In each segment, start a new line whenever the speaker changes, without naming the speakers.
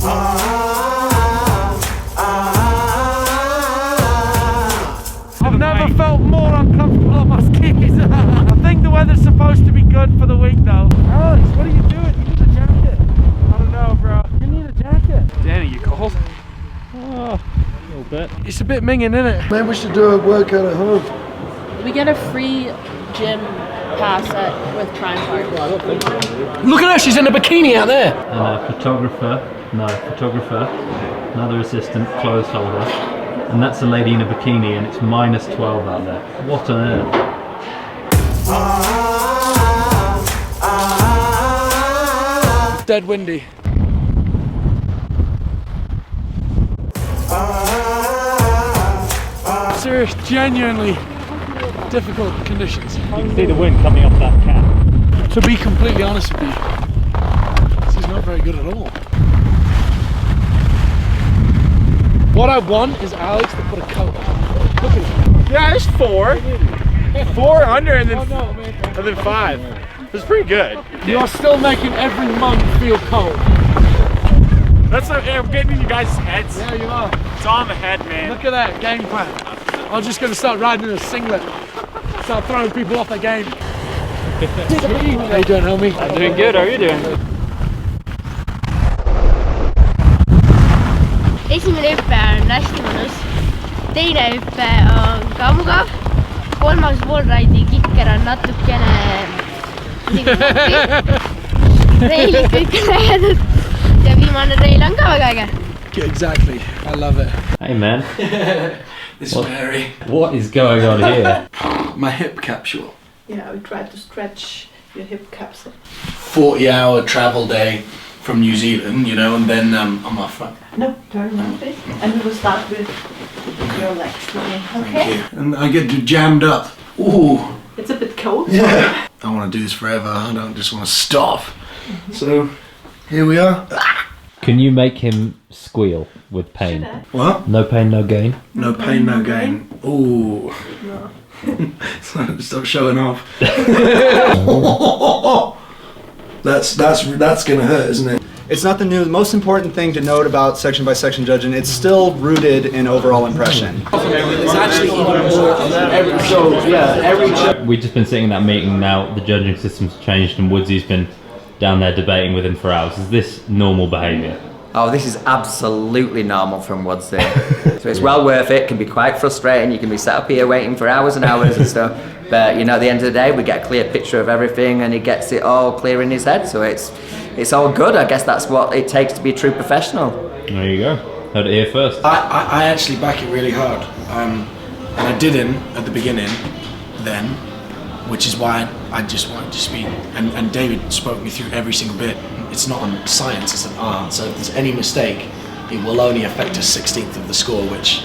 I've never felt more uncomfortable on my skis. I think the weather's supposed to be good for the week though. Alex, what are you doing? You need a jacket. I don't know, bro. You need a jacket.
Danny, you cold?
Oh, a little bit. It's a bit minging, isn't it?
Maybe we should do a workout at home.
We get a free gym pass with Prime Park.
Look at her, she's in a bikini out there.
And a photographer, another assistant, clothes holder. And that's a lady in a bikini and it's -12 out there. What on earth?
It's dead windy. Serious, genuinely difficult conditions.
You can see the wind coming off that cap.
To be completely honest with you, this is not very good at all. What I want is Alex to put a coat on. Look at it.
Yeah, there's 4. 4 under and then 5. It's pretty good.
You are still making every month feel cold.
That's like, I'm getting in you guys' heads.
Yeah, you are.
It's all in the head, man.
Look at that game plan. I'm just going to start riding in a singlet. Start throwing people off their game. How you doing, homie?
I'm doing good, how are you doing?
Esimene hüpe on hästi mõnus, teine hüpe on ka mugav, kolmas wallride'i kikker on natukene reilid kõik on ägedad ja viimane reil on ka väga äge.
Exactly, I love it.
Hey man.
This is Mary.
What is going on here?
My hip capsule.
Yeah, we tried to stretch your hip capsule.
40-hour travel day from New Zealand, you know, and then on my front.
No, turn around please. And we will start with your legs. Okay?
And I get jammed up. Ooh.
It's a bit cold.
Yeah. I want to do this forever. I don't just want to stop. So, here we are.
Can you make him squeal with pain?
What?
No pain, no gain?
No pain, no gain. Ooh.
No.
Stop showing off. That's gonna hurt, isn't it?
It's nothing new. The most important thing to note about section by section judging, it's still rooted in overall impression.
It's actually even more. Every
We've just been sitting in that meeting now, the judging system's changed and Woodsy's been down there debating with him for hours. Is this normal behaviour?
Oh, this is absolutely normal from Woodsy. So it's well worth it. It can be quite frustrating. You can be sat up here waiting for hours and hours and stuff. But you know, at the end of the day, we get a clear picture of everything and he gets it all clear in his head. So it's all good. I guess that's what it takes to be a true professional.
There you go. Heard it here first.
I actually back it really hard. And I didn't at the beginning then, which is why I just wanted to speak. And David spoke me through every single bit. It's not on science, it's an art. So if there's any mistake, it will only affect a 16th of the score, which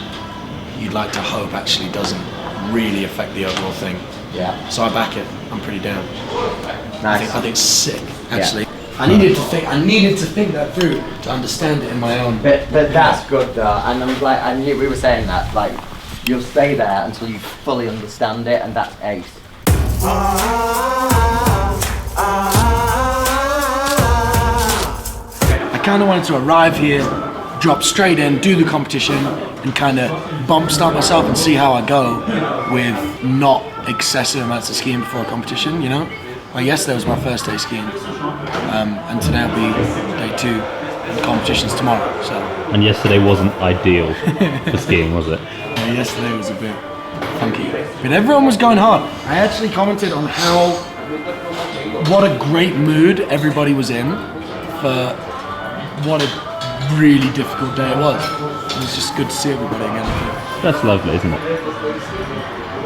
you'd like to hope actually doesn't really affect the overall thing.
Yeah.
So I back it. I'm pretty down.
Nice.
I think it's sick, actually. Yeah. I needed to think that through to understand it in my own.
But that's good though. And I'm like, I knew we were saying that. Like, you'll stay there until you fully understand it, and that's ace.
I kind of wanted to arrive here, drop straight in, do the competition, and kind of bump start myself and see how I go with not excessive amounts of skiing before a competition, you know? Well, yesterday was my first day skiing, and today will be day 2, and the competition's tomorrow, so.
And yesterday wasn't ideal for skiing, was it?
Yeah, yesterday was a bit funky, but everyone was going hard. I actually commented on what a great mood everybody was in for what a really difficult day it was. It was just good to see everybody again.
That's lovely, isn't it?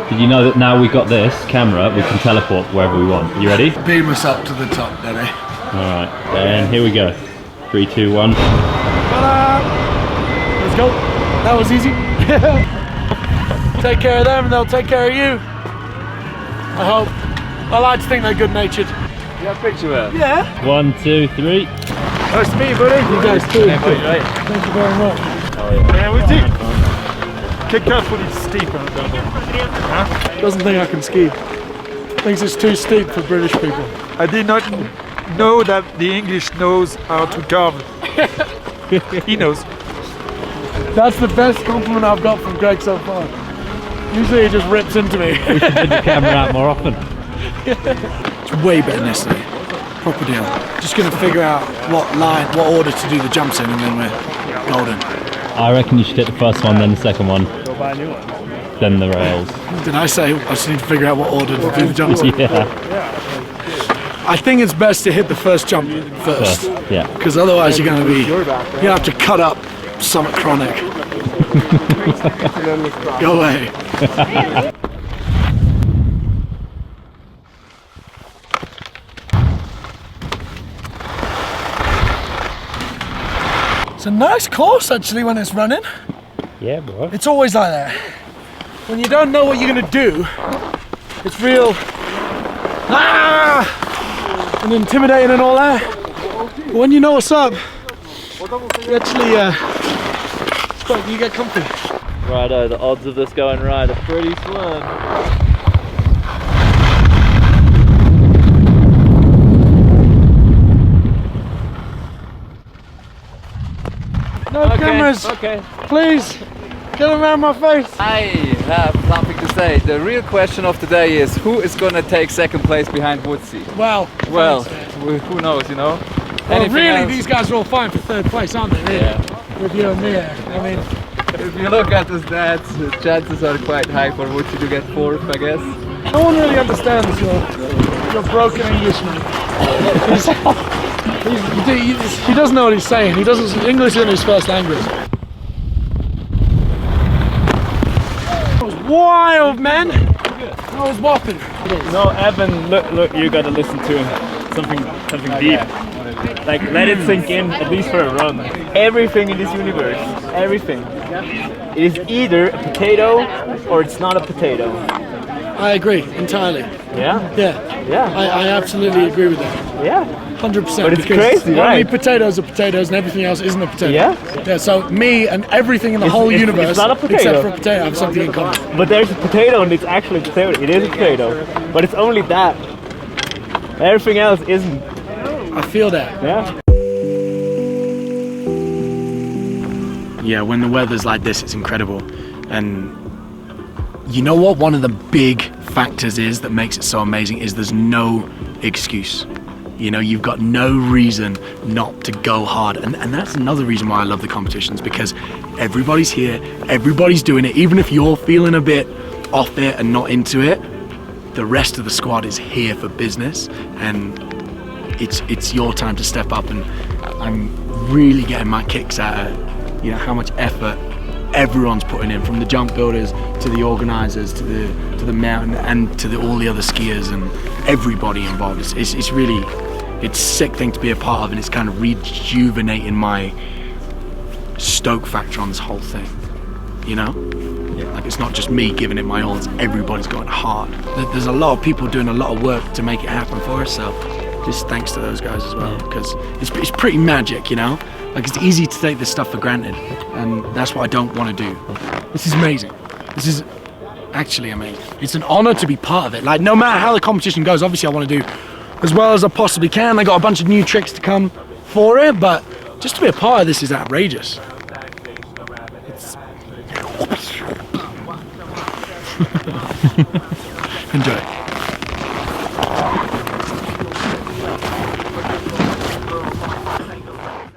Did you know that now we got this camera, we can teleport wherever we want? You ready?
Beam us up to the top, Daddy.
Alright, and here we go. 3, 2, 1.
Ta-da! Let's go. That was easy. Take care of them and they'll take care of you. I hope. I like to think they're good-natured.
You got a picture of it?
Yeah.
1, 2, 3.
Nice to meet you, buddy. You guys too.
Hey, buddy, right?
Thank you very much.
Oh, yeah.
Yeah, we do. Kick off when it's steep on it down there. Huh?
Doesn't think I can ski. Thinks it's too steep for British people.
I did not know that the English knows how to carve. He knows.
That's the best compliment I've got from Greg so far. Usually he just rips into me.
We should put the camera out more often.
It's way better than yesterday. Proper deal. Just gonna figure out what order to do the jumps in, and then we're golden.
I reckon you should hit the first one, then the second one,
Go buy a new one.
then the rails.
Did I say I just need to figure out what order to do the jumps in?
Yeah,
I think it's best to hit the first jump first,
yeah.
because otherwise you're gonna have to cut up something chronic. Go away. It's a nice course actually when it's running.
Yeah, bro.
It's always like that. When you don't know what you're gonna do, it's real and intimidating and all that. But when you know what's up, you actually you get comfy.
Righto, the odds of this going right are pretty slim.
No cameras,
Okay.
please. Get them around my face.
I have something to say. The real question of the day is who is gonna take second place behind Woodsy?
Well,
Well, who knows, you know?
well
Anything
really,
else?
these guys are all fine for third place, aren't they? Really?
Yeah.
With you and me there. I mean,
If you look at the stats, the chances are quite high for Woodsy to get fourth, I guess.
no one really understands your broken English, man. He doesn't know what he's saying. He doesn't. English isn't his first language. That was wild, man. That was whopping.
No, Evan, look, you gotta listen to him. Something deep. Like, let it sink in, at least for a run. Everything in this universe, everything, it is either a potato or it's not a potato.
I agree entirely.
Yeah?
Yeah,
Yeah.
I absolutely agree with that.
Yeah.
100%.
But it's
because
crazy,
only
right?
potatoes are potatoes and everything else isn't a potato.
Yeah?
Yeah. So me and everything in the whole
it's
universe,
not a potato.
except for a potato, have something in common.
But there's a potato and it's actually a potato. It is a potato. But it's only that. Everything else isn't.
I feel that.
Yeah?
Yeah, when the weather's like this, it's incredible. And you know what one of the big factors is that makes it so amazing is there's no excuse. You know, you've got no reason not to go hard. And that's another reason why I love the competitions, because everybody's here, everybody's doing it. Even if you're feeling a bit off it and not into it, the rest of the squad is here for business, and it's your time to step up. And I'm really getting my kicks out of, you know, how much effort everyone's putting in, from the jump builders to the organizers to the mountain and to all the other skiers and everybody involved. It's really, it's a sick thing to be a part of, and it's kind of rejuvenating my stoke factor on this whole thing, you know? Like, it's not just me giving it my all, it's everybody's going hard. There's a lot of people doing a lot of work to make it happen for us, so just thanks to those guys as well, because it's pretty magic, you know? Like, it's easy to take this stuff for granted, and that's what I don't want to do. This is amazing. This is actually amazing. It's an honor to be part of it. Like, no matter how the competition goes, obviously I want to do as well as I possibly can. I got a bunch of new tricks to come for it, but just to be a part of this is outrageous. Enjoy.